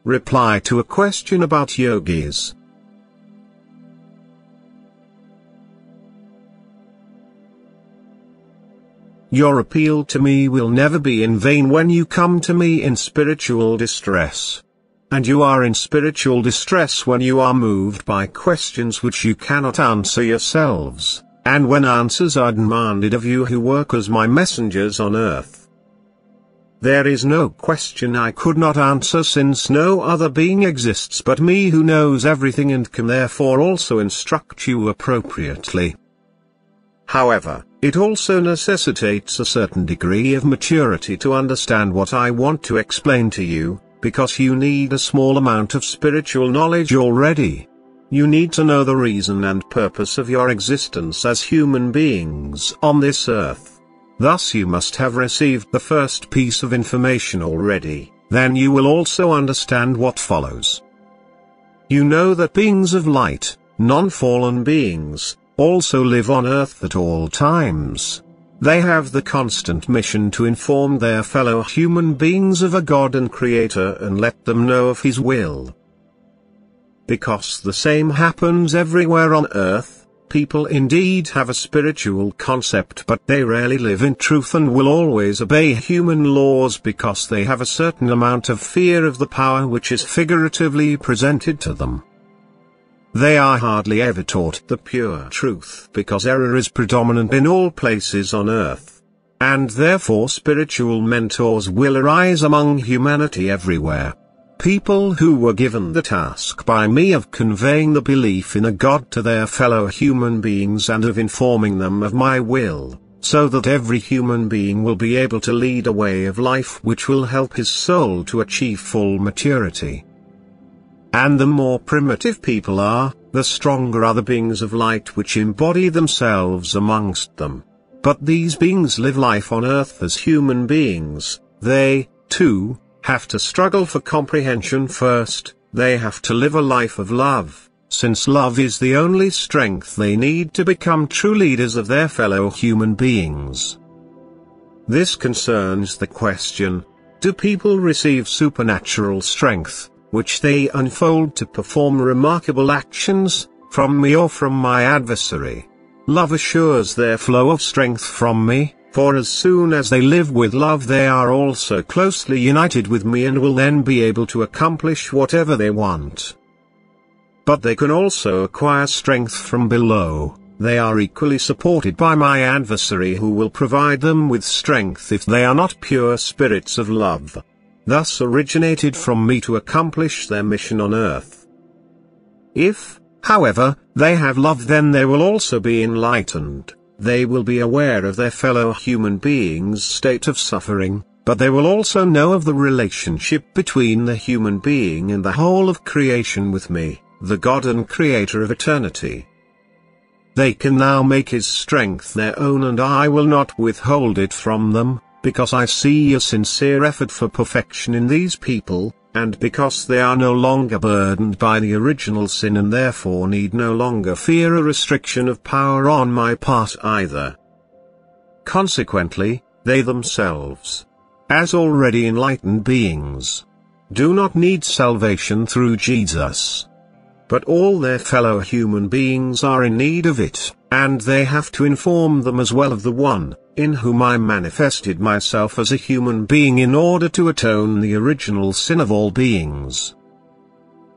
Reply to a question about yogis. Your appeal to me will never be in vain when you come to me in spiritual distress. And you are in spiritual distress when you are moved by questions which you cannot answer yourselves, and when answers are demanded of you who work as my messengers on earth. There is no question I could not answer, since no other being exists but me who knows everything and can therefore also instruct you appropriately. However, it also necessitates a certain degree of maturity to understand what I want to explain to you, because you need a small amount of spiritual knowledge already. You need to know the reason and purpose of your existence as human beings on this earth. Thus you must have received the first piece of information already, then you will also understand what follows. You know that beings of light, non-fallen beings, also live on earth at all times. They have the constant mission to inform their fellow human beings of a God and Creator and let them know of His will. Because the same happens everywhere on earth, people indeed have a spiritual concept, but they rarely live in truth and will always obey human laws because they have a certain amount of fear of the power which is figuratively presented to them. They are hardly ever taught the pure truth because error is predominant in all places on earth. And therefore spiritual mentors will arise among humanity everywhere. People who were given the task by me of conveying the belief in a God to their fellow human beings and of informing them of my will, so that every human being will be able to lead a way of life which will help his soul to achieve full maturity. And the more primitive people are, the stronger are the beings of light which embody themselves amongst them. But these beings live life on earth as human beings. They, too, have to struggle for comprehension first. They have to live a life of love, since love is the only strength they need to become true leaders of their fellow human beings. This concerns the question, do people receive supernatural strength, which they unfold to perform remarkable actions, from me or from my adversary? Love assures their flow of strength from me, for as soon as they live with love they are also closely united with me and will then be able to accomplish whatever they want. But they can also acquire strength from below. They are equally supported by my adversary who will provide them with strength if they are not pure spirits of love, thus originated from me to accomplish their mission on earth. If, however, they have love, then they will also be enlightened. They will be aware of their fellow human beings' state of suffering, but they will also know of the relationship between the human being and the whole of creation with me, the God and Creator of eternity. They can now make His strength their own, and I will not withhold it from them, because I see a sincere effort for perfection in these people, and because they are no longer burdened by the original sin and therefore need no longer fear a restriction of power on my part either. Consequently, they themselves, as already enlightened beings, do not need salvation through Jesus. But all their fellow human beings are in need of it, and they have to inform them as well of the one, in whom I manifested myself as a human being in order to atone the original sin of all beings.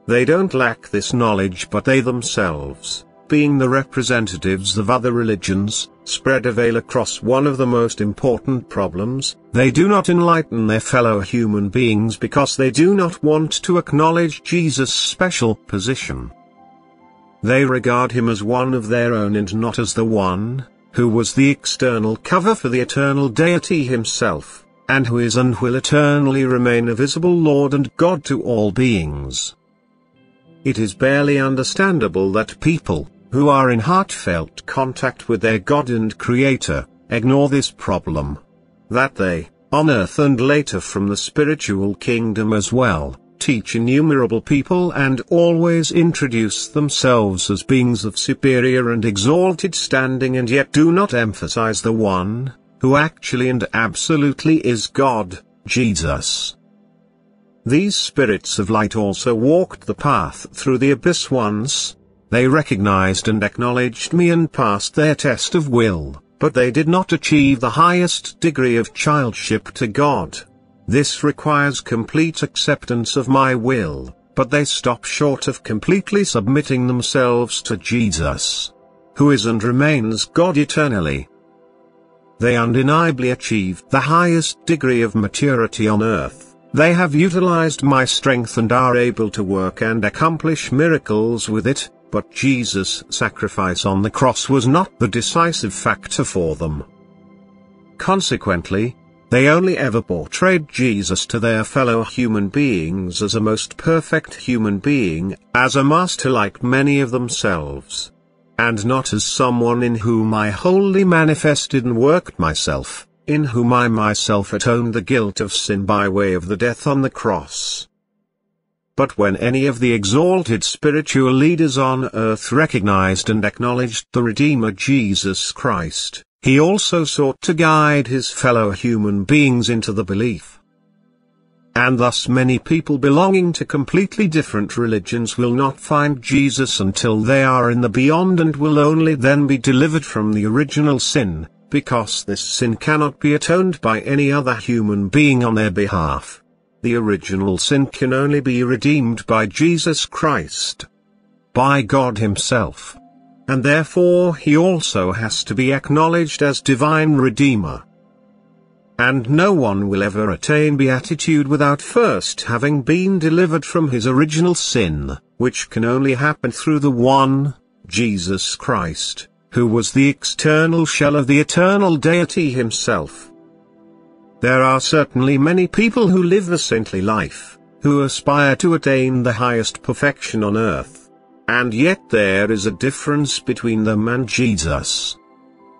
They don't lack this knowledge, but they themselves, being the representatives of other religions, spread a veil across one of the most important problems. They do not enlighten their fellow human beings because they do not want to acknowledge Jesus' special position. They regard Him as one of their own and not as the one, who was the external cover for the eternal deity Himself, and who is and will eternally remain a visible Lord and God to all beings. It is barely understandable that people, who are in heartfelt contact with their God and Creator, ignore this problem. That they, on earth and later from the spiritual kingdom as well, teach innumerable people and always introduce themselves as beings of superior and exalted standing, and yet do not emphasize the one, who actually and absolutely is God, Jesus. These spirits of light also walked the path through the abyss once. They recognized and acknowledged me and passed their test of will, but they did not achieve the highest degree of childship to God. This requires complete acceptance of my will, but they stop short of completely submitting themselves to Jesus, who is and remains God eternally. They undeniably achieved the highest degree of maturity on earth. They have utilized my strength and are able to work and accomplish miracles with it, but Jesus' sacrifice on the cross was not the decisive factor for them. Consequently, they only ever portrayed Jesus to their fellow human beings as a most perfect human being, as a master like many of themselves, and not as someone in whom I wholly manifested and worked myself, in whom I myself atoned the guilt of sin by way of the death on the cross. But when any of the exalted spiritual leaders on earth recognized and acknowledged the Redeemer Jesus Christ, he also sought to guide his fellow human beings into the belief. And thus many people belonging to completely different religions will not find Jesus until they are in the beyond and will only then be delivered from the original sin, because this sin cannot be atoned by any other human being on their behalf. The original sin can only be redeemed by Jesus Christ, by God himself. And therefore he also has to be acknowledged as divine Redeemer. And no one will ever attain beatitude without first having been delivered from his original sin, which can only happen through the one, Jesus Christ, who was the external shell of the eternal deity himself. There are certainly many people who live the saintly life, who aspire to attain the highest perfection on earth. And yet there is a difference between them and Jesus.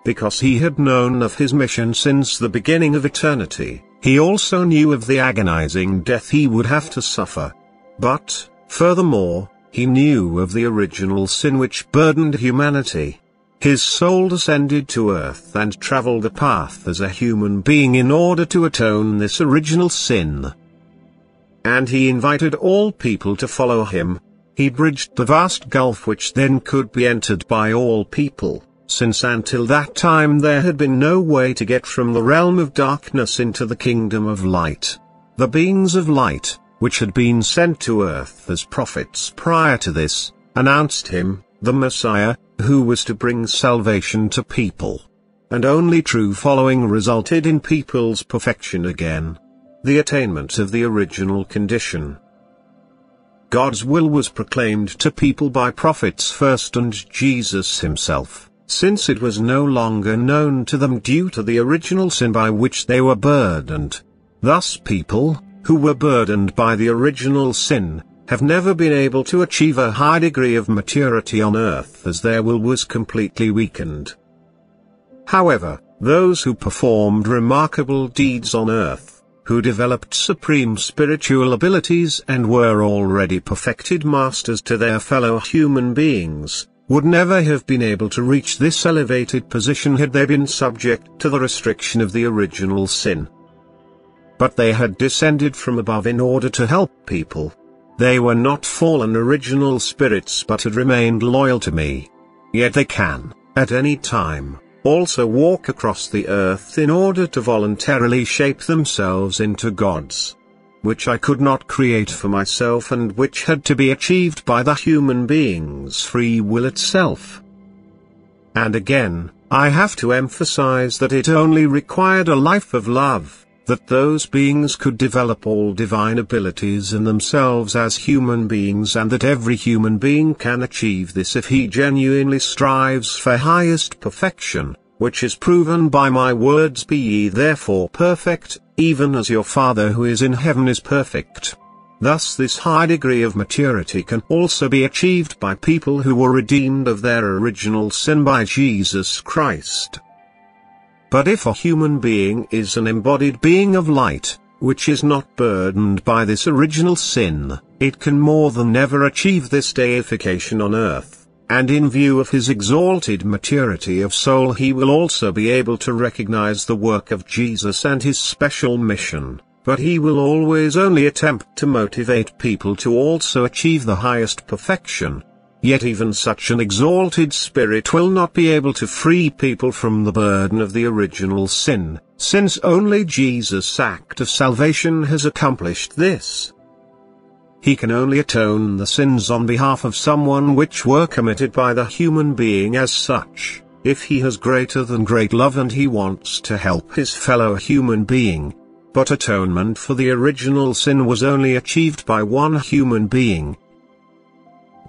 Because he had known of his mission since the beginning of eternity, he also knew of the agonizing death he would have to suffer. But, furthermore, he knew of the original sin which burdened humanity. His soul descended to earth and traveled the path as a human being in order to atone this original sin. And he invited all people to follow him. He bridged the vast gulf which then could be entered by all people, since until that time there had been no way to get from the realm of darkness into the kingdom of light. The beings of light, which had been sent to earth as prophets prior to this, announced him, the Messiah, who was to bring salvation to people. And only true following resulted in people's perfection again, the attainment of the original condition. God's will was proclaimed to people by prophets first and Jesus himself, since it was no longer known to them due to the original sin by which they were burdened. Thus people, who were burdened by the original sin, have never been able to achieve a high degree of maturity on earth as their will was completely weakened. However, those who performed remarkable deeds on earth, who developed supreme spiritual abilities and were already perfected masters to their fellow human beings, would never have been able to reach this elevated position had they been subject to the restriction of the original sin. But they had descended from above in order to help people. They were not fallen original spirits but had remained loyal to me. Yet they can, at any time, also walk across the earth in order to voluntarily shape themselves into gods, which I could not create for myself and which had to be achieved by the human being's free will itself. And again, I have to emphasize that it only required a life of love, that those beings could develop all divine abilities in themselves as human beings, and that every human being can achieve this if he genuinely strives for highest perfection, which is proven by my words, be ye therefore perfect, even as your Father who is in heaven is perfect. Thus this high degree of maturity can also be achieved by people who were redeemed of their original sin by Jesus Christ. But if a human being is an embodied being of light, which is not burdened by this original sin, it can more than ever achieve this deification on earth, and in view of his exalted maturity of soul he will also be able to recognize the work of Jesus and his special mission, but he will always only attempt to motivate people to also achieve the highest perfection. Yet even such an exalted spirit will not be able to free people from the burden of the original sin, since only Jesus' act of salvation has accomplished this. He can only atone the sins on behalf of someone which were committed by the human being as such, if he has greater than great love and he wants to help his fellow human being. But atonement for the original sin was only achieved by one human being.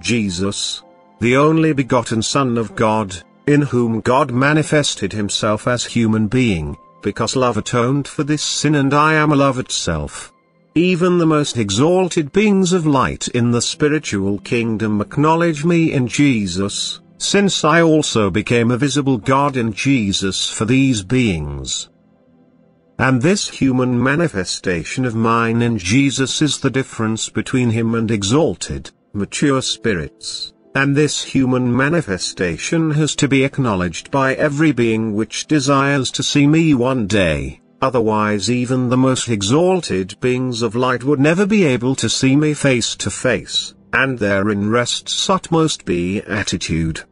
Jesus, the only begotten Son of God, in whom God manifested himself as human being, because love atoned for this sin, and I am love itself. Even the most exalted beings of light in the spiritual kingdom acknowledge me in Jesus, since I also became a visible God in Jesus for these beings. And this human manifestation of mine in Jesus is the difference between him and exalted, mature spirits, and this human manifestation has to be acknowledged by every being which desires to see me one day, otherwise even the most exalted beings of light would never be able to see me face to face, and therein rests utmost beatitude.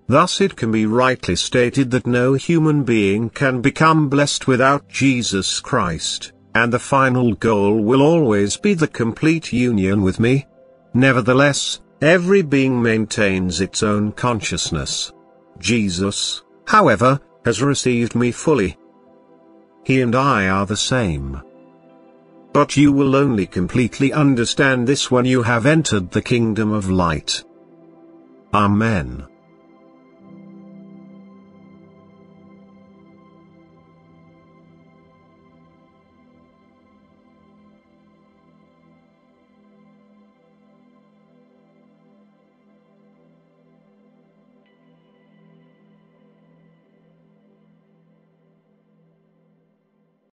Thus it can be rightly stated that no human being can become blessed without Jesus Christ, and the final goal will always be the complete union with me. Nevertheless, every being maintains its own consciousness. Jesus, however, has received me fully. He and I are the same. But you will only completely understand this when you have entered the kingdom of light. Amen.